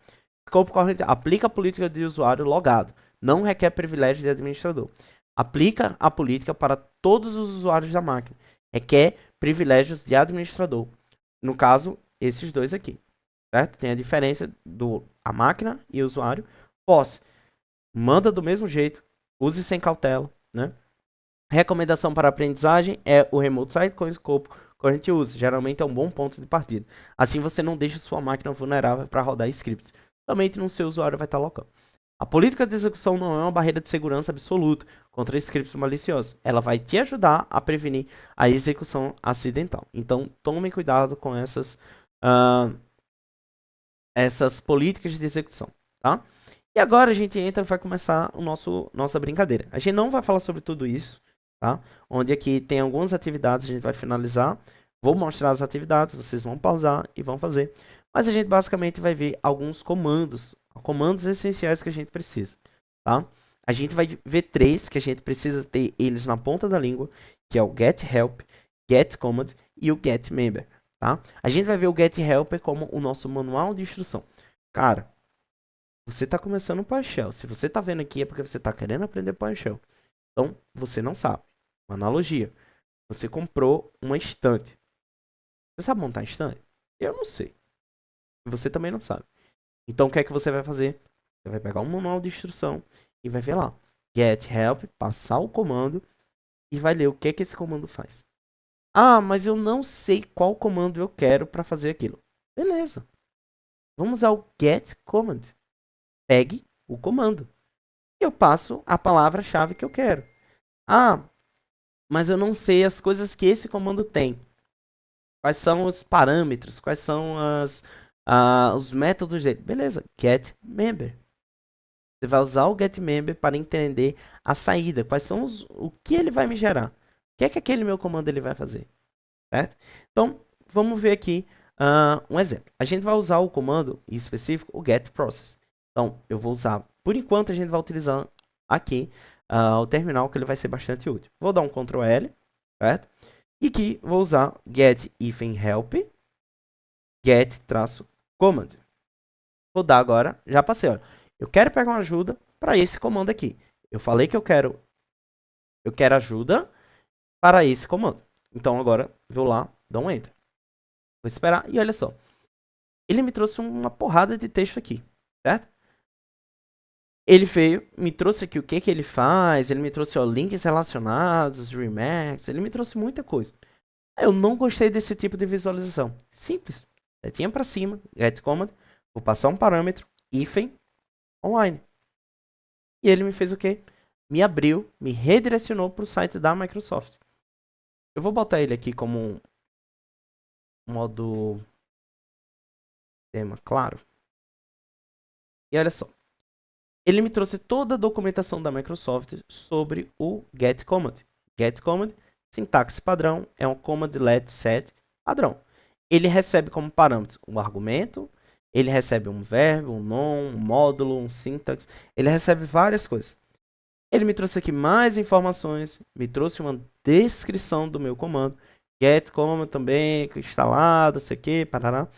Scope corrente aplica a política de usuário logado. Não requer privilégio de administrador. Aplica a política para todos os usuários da máquina. Requer privilégios de administrador. No caso, esses dois aqui, certo? Tem a diferença do a máquina e o usuário. Force, manda do mesmo jeito, use sem cautela, né? Recomendação para aprendizagem é o Remote Site com escopo Current Use. Geralmente é um bom ponto de partida. Assim você não deixa sua máquina vulnerável para rodar scripts. Somente no seu usuário vai estar local. A política de execução não é uma barreira de segurança absoluta contra scripts maliciosos. Ela vai te ajudar a prevenir a execução acidental. Então, tome cuidado com essas políticas de execução, tá? E agora a gente entra e vai começar nossa brincadeira. A gente não vai falar sobre tudo isso, tá? Onde aqui tem algumas atividades, a gente vai finalizar. Vou mostrar as atividades, vocês vão pausar e vão fazer. Mas a gente basicamente vai ver alguns comandos essenciais que a gente precisa, tá? A gente vai ver 3 que a gente precisa ter eles na ponta da língua, que é o get help, get command e o get member, tá? A gente vai ver o get helper como o nosso manual de instrução. Cara, você está começando o PowerShell. Se você está vendo aqui é porque você está querendo aprender PowerShell. Então, você não sabe. Uma analogia. Você comprou uma estante. Você sabe montar estante? Eu não sei. Você também não sabe. Então, o que é que você vai fazer? Você vai pegar um manual de instrução e vai ver lá. Get help, passar o comando e vai ler o que é que esse comando faz. Mas eu não sei qual comando eu quero para fazer aquilo. Beleza. Vamos ao get command. Pegue o comando. Eu passo a palavra-chave que eu quero. Mas eu não sei as coisas que esse comando tem. Quais são os parâmetros? Quais são os métodos dele? Beleza, get member. Você vai usar o get member para entender a saída. Quais são o que ele vai me gerar? O que é que aquele meu comando ele vai fazer? Certo? Então, vamos ver aqui um exemplo. A gente vai usar o comando em específico, o get process. Então, eu vou usar, por enquanto, a gente vai utilizar aqui o terminal, que ele vai ser bastante útil. Vou dar um Ctrl L, certo? E aqui vou usar get help, get-command. Vou dar agora, já passei, olha. Eu quero pegar uma ajuda para esse comando aqui. Eu falei que eu quero ajuda para esse comando. Então agora vou lá, dar um enter. Vou esperar e olha só. Ele me trouxe uma porrada de texto aqui, certo? Ele veio, me trouxe aqui o que ele faz, ele me trouxe links relacionados, remarks, ele me trouxe muita coisa. Eu não gostei desse tipo de visualização. Simples. Setinha para cima, get command, vou passar um parâmetro, hífen, online. E ele me fez o quê? Me abriu, me redirecionou para o site da Microsoft. Eu vou botar ele aqui como um modo Tema claro. E olha só. Ele me trouxe toda a documentação da Microsoft sobre o get command. Get command, sintaxe padrão, é um command let set padrão. Ele recebe como parâmetros um argumento, ele recebe um verbo, um non, um módulo, um syntax, ele recebe várias coisas. Ele me trouxe aqui mais informações, me trouxe uma descrição do meu comando, get command também, instalado, sei o que, parará.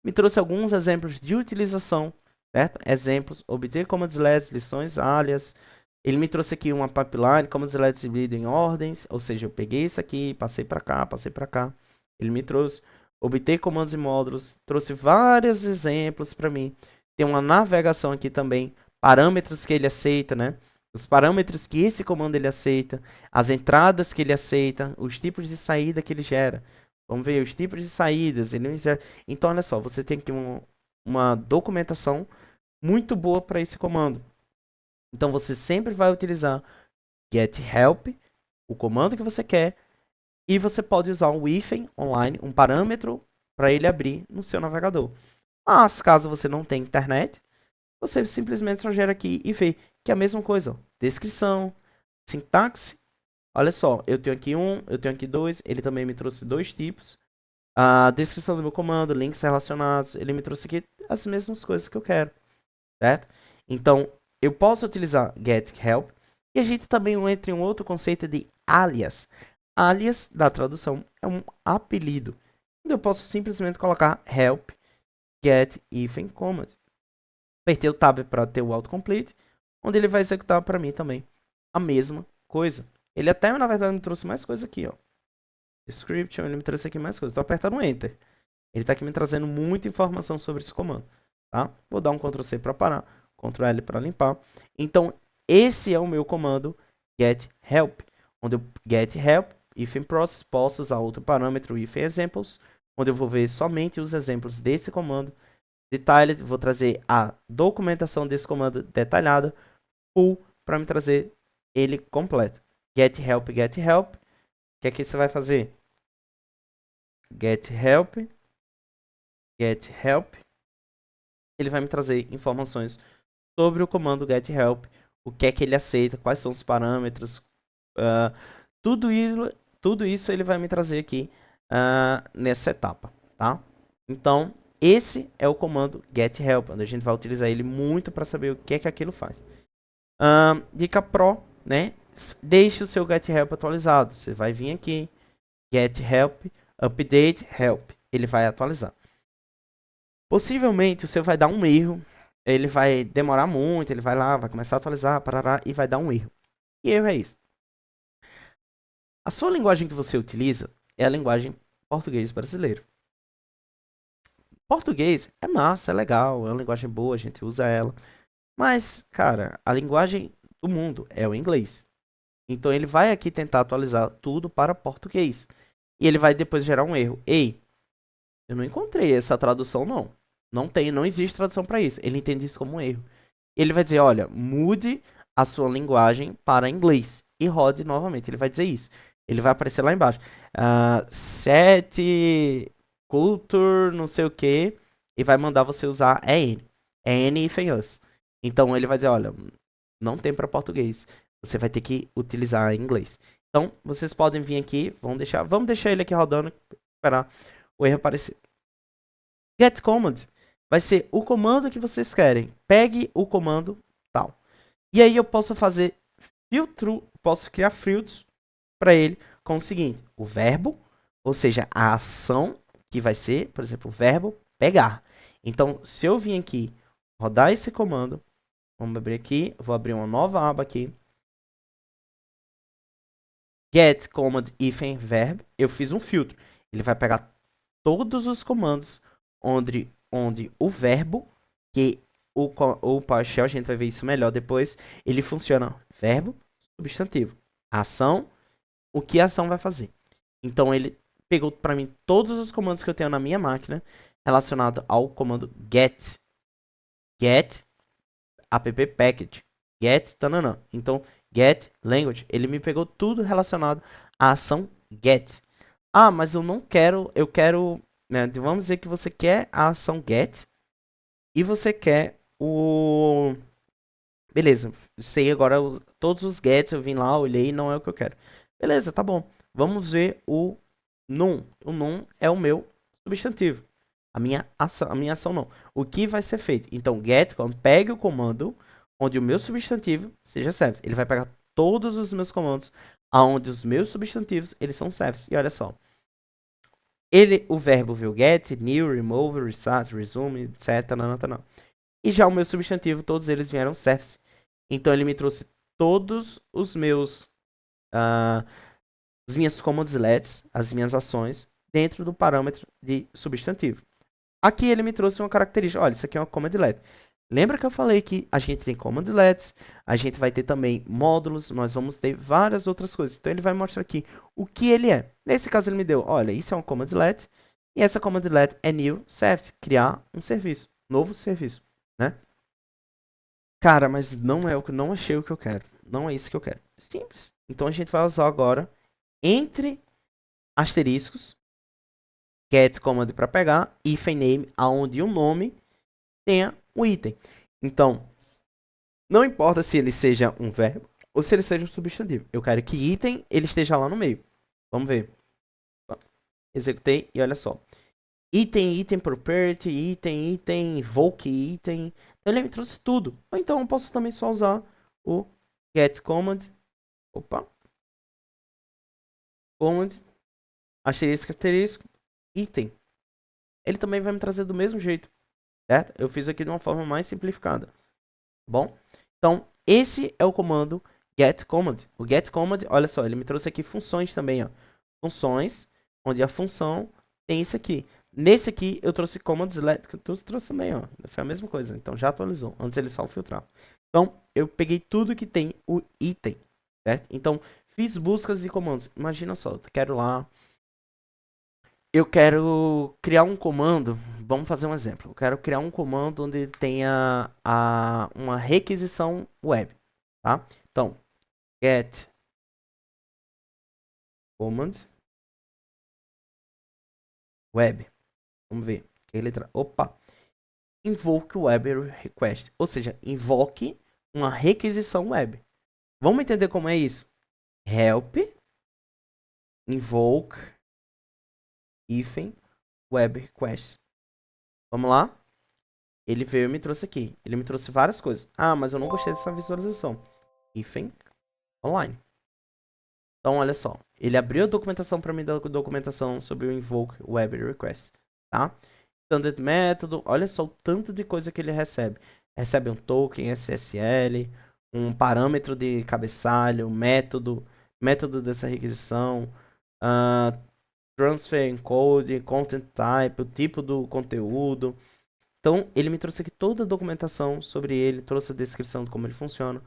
Me trouxe alguns exemplos de utilização, certo? Exemplos, obter commands lets, lições, alias. Ele me trouxe aqui uma pipeline, commands lets dividido em ordens, ou seja, eu peguei isso aqui, passei para cá, passei para cá. Ele me trouxe obter comandos e módulos, trouxe vários exemplos para mim. Tem uma navegação aqui também, parâmetros que ele aceita, né? Os parâmetros que esse comando ele aceita, as entradas que ele aceita, os tipos de saída que ele gera. Vamos ver os tipos de saídas. Então, olha só, você tem aqui uma documentação muito boa para esse comando. Então, você sempre vai utilizar get help, o comando que você quer, e você pode usar um hífen online, um parâmetro, para ele abrir no seu navegador. Mas, caso você não tenha internet, você simplesmente só gera aqui e vê que é a mesma coisa. Ó. Descrição, sintaxe. Olha só, eu tenho aqui um, eu tenho aqui dois. Ele também me trouxe dois tipos. A descrição do meu comando, links relacionados. Ele me trouxe aqui as mesmas coisas que eu quero, certo? Então, eu posso utilizar get help. E a gente também entra em um outro conceito de alias. Alias, da tradução, é um apelido. Eu posso simplesmente colocar help get hífen command. Apertei o tab para ter o autocomplete, onde ele vai executar para mim também a mesma coisa. Ele até, na verdade, me trouxe mais coisa aqui, ó. Description, ele me trouxe aqui mais coisa. Estou apertando Enter. Ele está aqui me trazendo muita informação sobre esse comando. Tá? Vou dar um Ctrl C para parar, Ctrl L para limpar. Então, esse é o meu comando get help, onde eu get help, if in process, posso usar outro parâmetro, if examples, onde eu vou ver somente os exemplos desse comando. Detalhed, vou trazer a documentação desse comando detalhada, full, para me trazer ele completo. Get help, get help. O que é que você vai fazer? Get help, get help. Ele vai me trazer informações sobre o comando get help, o que é que ele aceita, quais são os parâmetros, uh, tudo, tudo isso ele vai me trazer aqui nessa etapa, tá? Então, esse é o comando get help, onde a gente vai utilizar ele muito para saber o que é que aquilo faz. Dica Pro, né? Deixe o seu get help atualizado. Você vai vir aqui, get help, update help. Ele vai atualizar. Possivelmente o seu vai dar um erro. Ele vai demorar muito. Ele vai lá, vai começar a atualizar, parará, e vai dar um erro. E erro é isso. A sua linguagem que você utiliza é a linguagem português brasileiro. Português é massa, é legal, é uma linguagem boa, a gente usa ela. Mas, cara, a linguagem do mundo é o inglês. Então ele vai aqui tentar atualizar tudo para português. E ele vai depois gerar um erro. Ei, eu não encontrei essa tradução não. Não tem, não existe tradução para isso. Ele entende isso como um erro. Ele vai dizer, olha, mude a sua linguagem para inglês e rode novamente. Ele vai dizer isso. Ele vai aparecer lá embaixo. Set culture, não sei o que, e vai mandar você usar EN. EN e us. Então ele vai dizer, olha, não tem para português. Você vai ter que utilizar em inglês. Então, vocês podem vir aqui, vamos deixar ele aqui rodando, esperar o erro aparecer. Get command vai ser o comando que vocês querem. Pegue o comando tal. E aí eu posso fazer filtro, posso criar filtros para ele com o seguinte: o verbo, ou seja, a ação que vai ser, por exemplo, o verbo pegar. Então, se eu vim aqui rodar esse comando, vamos abrir aqui, vou abrir uma nova aba aqui. Get command hífen verb, eu fiz um filtro. Ele vai pegar todos os comandos onde o verbo, que o PowerShell, a gente vai ver isso melhor depois, ele funciona verbo, substantivo, ação, o que a ação vai fazer. Então ele pegou para mim todos os comandos que eu tenho na minha máquina relacionado ao comando get app package, get tanana. Então get language, ele me pegou tudo relacionado à ação get. Ah, mas eu não quero, eu quero, né, vamos dizer que você quer a ação get, e você quer o... Beleza, sei agora todos os gets, eu vim lá, olhei, não é o que eu quero. Beleza, tá bom. Vamos ver o num. O num é o meu substantivo. A minha ação não. O que vai ser feito? Então, get, quando pegue o comando onde o meu substantivo seja service. Ele vai pegar todos os meus comandos aonde os meus substantivos eles são service. E olha só. O verbo viu get, new, remove, restart, resume, etc. Não, não, não. E já o meu substantivo, todos eles vieram service. Então ele me trouxe todos os meus, uh, as minhas commands lets, as minhas ações, dentro do parâmetro de substantivo. Aqui ele me trouxe uma característica. Olha, isso aqui é uma command let. Lembra que eu falei que a gente tem command lets, a gente vai ter também módulos, nós vamos ter várias outras coisas. Então ele vai mostrar aqui o que ele é. Nesse caso ele me deu, olha, isso é uma command let, e essa command let é new service, criar um serviço, novo serviço, né? Cara, mas não é o que não achei o que eu quero. Não é isso que eu quero. Simples. Então a gente vai usar agora entre asteriscos get command para pegar if name aonde o nome tenha o item. Então, não importa se ele seja um verbo ou se ele seja um substantivo. Eu quero que item ele esteja lá no meio. Vamos ver. Executei e olha só. Item, item property, item, item, invoke item. Ele me trouxe tudo. Ou então eu posso também só usar o get command. Opa. Command, asterisco, asterisco, item. Ele também vai me trazer do mesmo jeito, certo? Eu fiz aqui de uma forma mais simplificada, bom? Então, esse é o comando get command. O get command, olha só, ele me trouxe aqui funções também, ó. Funções, onde a função tem isso aqui. Nesse aqui, eu trouxe commands let, que eu trouxe também, ó. Foi a mesma coisa, então já atualizou. Antes ele só filtrava. Então, eu peguei tudo que tem o item, certo? Então, fiz buscas e comandos. Imagina só, eu quero lá eu quero criar um comando. Vamos fazer um exemplo. Eu quero criar um comando onde tenha uma requisição web, tá? Então, get command web. Vamos ver. Que letra? Opa. Invoke web request. Ou seja, invoque uma requisição web. Vamos entender como é isso? Help invoke hífen web request. Vamos lá? Ele veio e me trouxe aqui. Ele me trouxe várias coisas. Ah, mas eu não gostei dessa visualização. Hífen online. Então, olha só. Ele abriu a documentação para mim da documentação sobre o Invoke Web Request, tá? Standard método, olha só o tanto de coisa que ele recebe. Recebe um token SSL, um parâmetro de cabeçalho, método dessa requisição, uh, transfer encode, content type, o tipo do conteúdo. Então, ele me trouxe aqui toda a documentação sobre ele, trouxe a descrição de como ele funciona.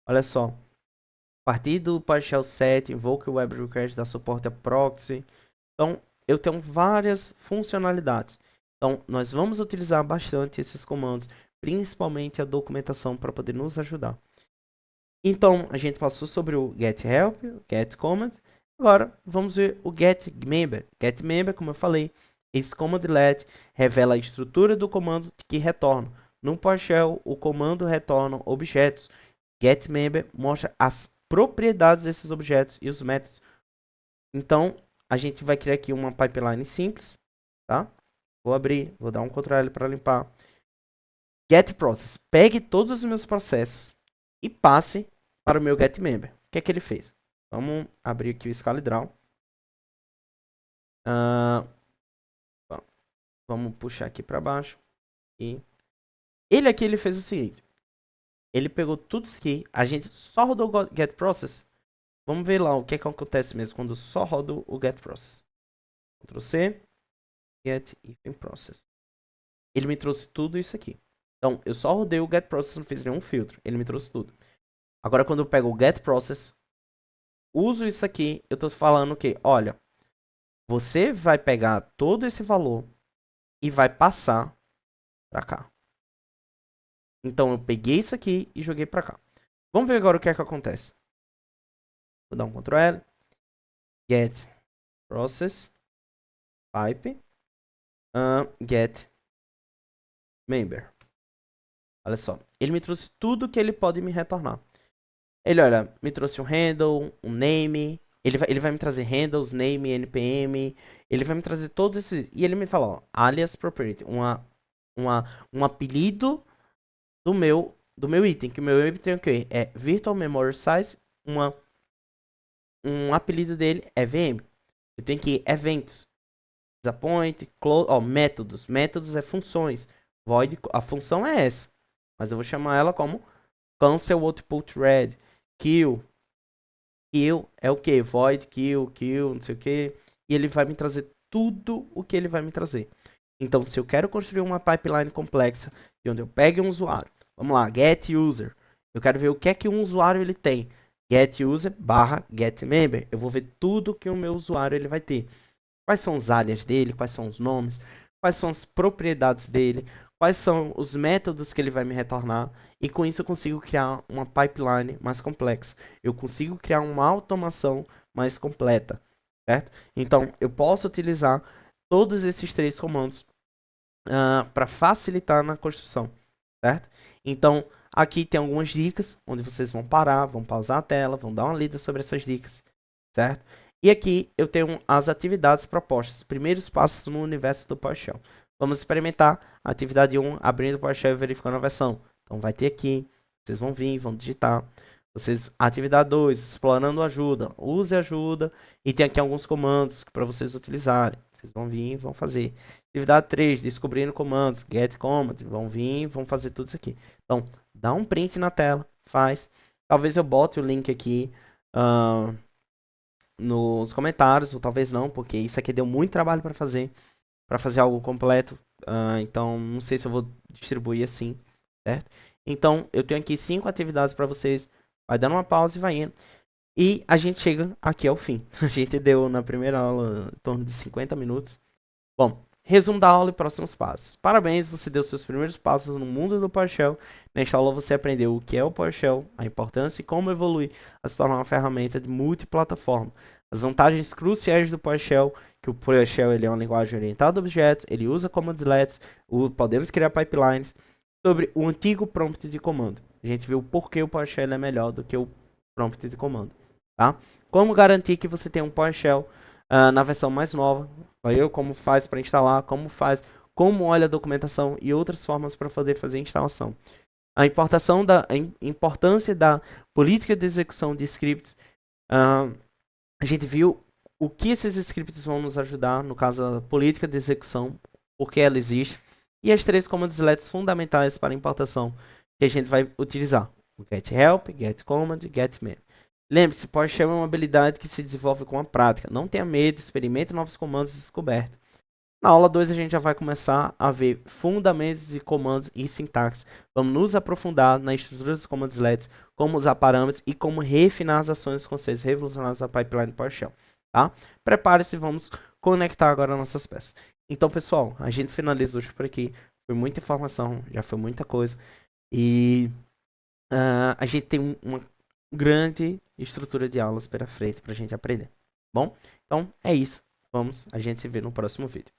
Olha só, a partir do PowerShell 7, Invoke Web Request dá suporte a proxy. Então, eu tenho várias funcionalidades. Então, nós vamos utilizar bastante esses comandos, principalmente a documentação para poder nos ajudar. Então, a gente passou sobre o getHelp, o getCommand. Agora, vamos ver o getMember. GetMember, como eu falei, esse commandlet revela a estrutura do comando que retorna. No PowerShell, o comando retorna objetos. GetMember mostra as propriedades desses objetos e os métodos. Então, a gente vai criar aqui uma pipeline simples, tá? Vou abrir, vou dar um Ctrl L para limpar. GetProcess. Pegue todos os meus processos e passe para o meu GetMember. O que é que ele fez? Vamos abrir aqui o ScaleDraw. Uh, vamos puxar aqui para baixo. E ele aqui ele fez o seguinte. Ele pegou tudo isso aqui. A gente só rodou o GetProcess. Vamos ver lá o que é que acontece mesmo quando só rodo o GetProcess. Ctrl C. Get Even Process. Ele me trouxe tudo isso aqui. Então, eu só rodei o GetProcess, não fiz nenhum filtro. Ele me trouxe tudo. Agora, quando eu pego o GetProcess, uso isso aqui, eu estou falando que, olha, você vai pegar todo esse valor e vai passar para cá. Então, eu peguei isso aqui e joguei para cá. Vamos ver agora o que é que acontece. Vou dar um Ctrl L. Get Process. Pipe. Get Member. Olha só, ele me trouxe tudo que ele pode me retornar. Ele, olha, me trouxe um handle, um name, ele vai me trazer handles, name, npm, ele vai me trazer todos esses, e ele me fala, ó, alias property, uma, um apelido do meu item, que o meu item é o quê? É virtual memory size, um apelido dele é VM. Eu tenho que eventos, disappoint, close, ó, métodos é funções, void, a função é essa, mas eu vou chamar ela como cancel output red, kill, kill é o que? Void, kill, não sei o que. E ele vai me trazer tudo o que ele vai me trazer. Então, se eu quero construir uma pipeline complexa, de onde eu pegue um usuário, vamos lá, get user. Eu quero ver o que é que um usuário ele tem. Get user barra get member. Eu vou ver tudo que o meu usuário ele vai ter. Quais são os alias dele, quais são os nomes, quais são as propriedades dele, quais são os métodos que ele vai me retornar, e com isso eu consigo criar uma pipeline mais complexa. Eu consigo criar uma automação mais completa, certo? Então, eu posso utilizar todos esses três comandos para facilitar na construção, certo? Então, aqui tem algumas dicas, onde vocês vão parar, vão pausar a tela, vão dar uma lida sobre essas dicas, certo? E aqui eu tenho as atividades propostas, primeiros passos no universo do PowerShell. Vamos experimentar a atividade 1, abrindo o PowerShell e verificando a versão. Então vai ter aqui, vocês vão vir, vão digitar. Atividade 2, explorando ajuda. Use ajuda e tem aqui alguns comandos para vocês utilizarem. Vocês vão vir e vão fazer. Atividade 3, descobrindo comandos, get command. Vão vir, vão fazer tudo isso aqui. Então, dá um print na tela, faz. Talvez eu bote o link aqui nos comentários, ou talvez não, porque isso aqui deu muito trabalho para fazer algo completo. Então, não sei se eu vou distribuir assim, certo? Então, eu tenho aqui 5 atividades para vocês. Vai dando uma pausa e vai indo. E a gente chega aqui ao fim. A gente deu na primeira aula em torno de 50 minutos. Bom, resumo da aula e próximos passos. Parabéns, você deu seus primeiros passos no mundo do PowerShell. Nesta aula você aprendeu o que é o PowerShell, a importância e como evoluir a se tornar uma ferramenta de multiplataforma. As vantagens cruciais do PowerShell, que o PowerShell ele é uma linguagem orientada a objetos, ele usa commandlets, podemos criar pipelines, sobre o antigo prompt de comando. A gente viu por que o PowerShell é melhor do que o prompt de comando. Tá? Como garantir que você tem um PowerShell na versão mais nova, como faz para instalar, como olha a documentação e outras formas para poder fazer a instalação. A importância da política de execução de scripts. A gente viu o que esses scripts vão nos ajudar, no caso a política de execução, por que ela existe, e as três comandos fundamentais para a importação que a gente vai utilizar. O get help, get command, get mem. Lembre-se, PowerShell é uma habilidade que se desenvolve com a prática. Não tenha medo, experimente novos comandos e descobertas. Na aula 2 a gente já vai começar a ver fundamentos de comandos e sintaxe. Vamos nos aprofundar na estrutura dos comandos LEDs, como usar parâmetros e como refinar as ações dos conceitos revolucionários da pipeline PowerShell. Tá? Prepare-se, vamos conectar agora nossas peças. Então, pessoal, a gente finaliza hoje por aqui. Foi muita informação, já foi muita coisa. E a gente tem uma grande estrutura de aulas pela frente para a gente aprender. Bom, então é isso. A gente se vê no próximo vídeo.